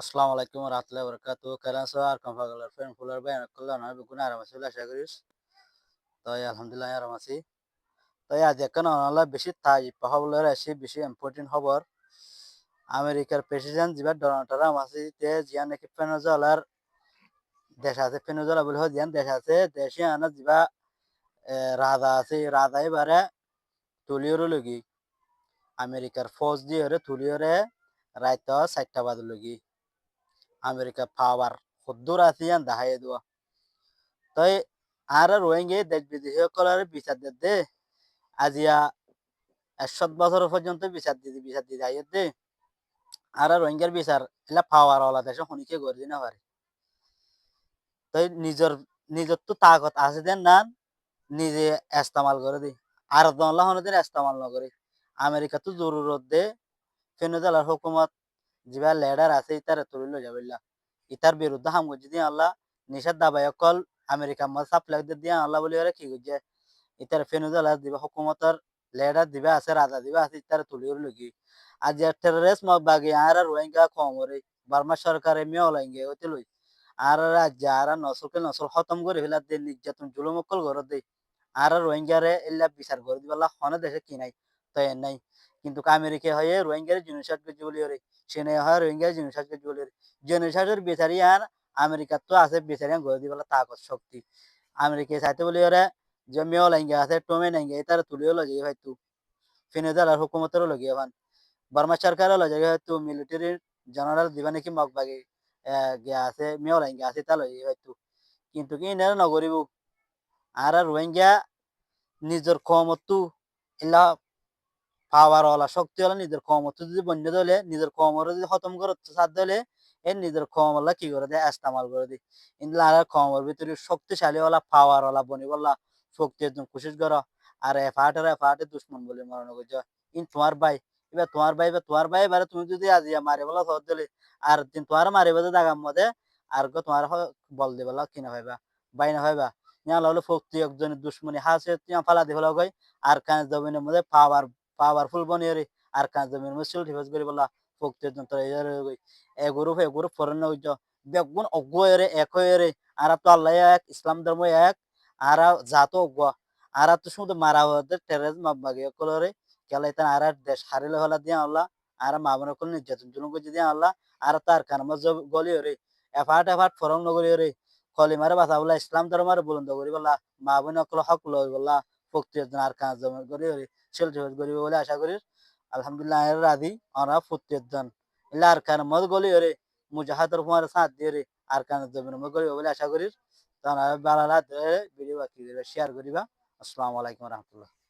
আসসালামু আলাইকুম রাহমাতুল্লাহি ওয়া বারাকাতুহু। কেরান সো আর কমফাগলার ফ্রেন্ড ফুলার বাই আনাকুল্লাহ না বিগুনা আরাম আছি আশা করিস। তাই আলহামদুলিল্লাহ আরাম আছি। তাই আজ এখন অনলা বেশি তাই পাহাবলের আসি বেশি ইম্পর্টেন্ট খবর। আমেরিকার প্রেসিডেন্ট যেবার ডোনাল্ড ট্রাম্প আছে তে জিয়া নাকি ভেনেজুয়েলার দেশ আছে ভেনেজুয়েলা বলে জিয়ান দেশ আছে দেশে আনা যিবা রাজা আছে রাজা এবারে তুলিওর লগি আমেরিকার ফৌজ দিয়ে তুলিওরে রাইত 4টা বাজে লগি আমেরিকা পাওয়ার খুদ্দুর আসিয়ান দাহাই দেওয়া তই আর রোহিঙ্গে দেশ বিদেশী সকলের বিচার দে আজিয়া 100 বছর পর্যন্ত বিচার দিতে আইয়ে দে আর রোহিঙ্গার বিচার এলা পাওয়ার ওলা দেশে হনিকে গড়ি না পারে তই নিজের তো তাকত আছে দেন না নিজে ইস্তেমাল করে দি আর দনলা হনদিন ইস্তেমাল ন করে আমেরিকা তো জরুরত দে ফেনেজুয়েলার হুকুমত যিবা লিডার আছে ইতারে তুলি লই যাবিল্লা ইতার বিরুদ্ধে হাম গজি দিয়ে আল্লাহ নিষেধ দাবায় অকল আমেরিকা মাল সাপ্লাই দিয়ে আল্লাহ বলি ওরা কি গজে ইতার ফেনেজুয়েলা দিবা হুকুমতর লিডার দিবা আছে রাজা দিবা আছে ইতারে তুলি লগি আজ টেররিস্ট মব বাগে আর রোহিঙ্গা কমরে বার্মা সরকারে মিয়া লাইঙ্গে হইতে লই আর রাজ্য আর নসলকে নসল খতম করে ফেলা দে নির্যাতন জুলুম অকল ঘর দে আর রোহিঙ্গারে এল্লা বিচার করে দিবাল্লা হনে দেশে কি নাই তো এর নাই কিন্তু আমেরিকা হয়ে রোহিঙ্গার জিনিসাত গজি বলি ওরে সেনে হয় রোহিঙ্গার জিনিসাত গজি বলি ওরে জিনিসাতের বিচারি আর আমেরিকা তো আছে বিচারি করে দিবাল্লা তাকত শক্তি আমেরিকা চাইতে বলি ওরে যে মেয় লাইঙ্গে আছে টমে নাইঙ্গে তার তুলিও লগে হয়তো ফেনেজুয়েলার হুকুমতেরও লগে ভান বার্মা সরকারও লগে হয়তো মিলিটারি জেনারেল দিবা নাকি মগবাগে গিয়া আছে মেয় লাইঙ্গে আছে তা লগে হয়তো কিন্তু কি না নগরিব আর রোহিঙ্গা নিজের কমতো এলা পাওয়ার ওলা শক্তি ওলা নিজের কমতো যদি বন্য দলে নিজের কমর যদি খতম করে সাথ দলে এর নিজের কমলা কি করে দেয় ইস্তেমাল করে দেয় কিন্তু আর কমর ভিতরে শক্তিশালী ওলা পাওয়ার ওলা বনি বললা শক্তি একদম কোশিশ করো আর এফাটে দুশ্মন বলে মনে করছো ইন তোমার ভাই এবারে তুমি যদি আজি মারি বলা সহজ দিলে আর দিন তোমার মারি বলে দাগার মধ্যে আর তোমার বল দি বলা কিনা ভাইবা বাইনা ভাইবা ইয়া হলো শক্তি একজনের দুশ্মনী হাসে ফালা দি ফেলা গই আর কাজ জমিনের মধ্যে পাওয়ারফুল বনিয়ে আর কাজ জমির মধ্যে সিল ডিফেন্স করি বলা শক্তি যন্ত্র এগুরু ফরেন হইজ বেগুন অজ্ঞরে এক হয়ে আর তো আল্লাহ এক ইসলাম ধর্ম এক আর জাতো অজ্ঞ আর তো শুধু মারা হতে টেরেস মাবাগে কলরে কেলাই তান আর দেশ হারিলে হলা দিয়া আল্লাহ আর মা বোন কল নির্যাতন জুলুম করে দিয়া আল্লাহ আর তার কারণ গলি রে এফাট ফরম নগরি রে কলিমারে বাসা বলা ইসলাম ধর্মের বুলন্দ করি বলা মা বোন কল হক লই বলা শক্তি আর কাজ জমা করি রে সেল ডিফেন্স করিব বলে আশা করি আলহামদুলিল্লাহ রাজি আমরা প্রত্যেকজন ইলা আর কারণ মত গলি রে মুজাহাদর কুমার সাথ দিয়ে রে আর কারণ জমির মত করিব বলে আশা করি তারা বালালা ভিডিও বাকি শেয়ার করিবা আসসালামু আলাইকুম রহমতুল্লাহ